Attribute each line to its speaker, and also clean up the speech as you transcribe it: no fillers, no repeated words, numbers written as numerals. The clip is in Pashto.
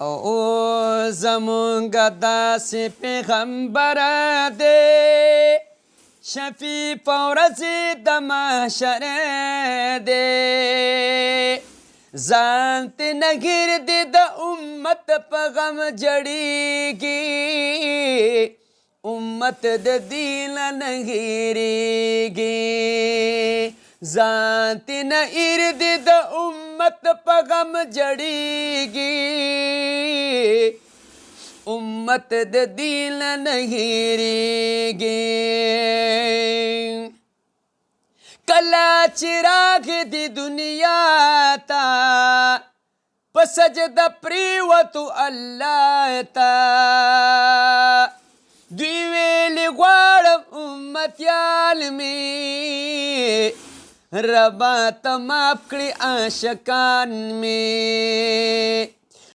Speaker 1: او زمونږ داسې پیغمبر دی شفیع په ورځې د محشر دی ځان تې نه ګردې د امت په غم جړېږي امت د دین نه هېرېږي ځان تې نه ګردې د امت په غم جړېږي امت د دین نه هېرېږي کله چې راغې د دنیا ته په سجده پرېوتو الله ته دوی ویلې غواړم امتیان مې ربا ته معاف کړي عاشقان مې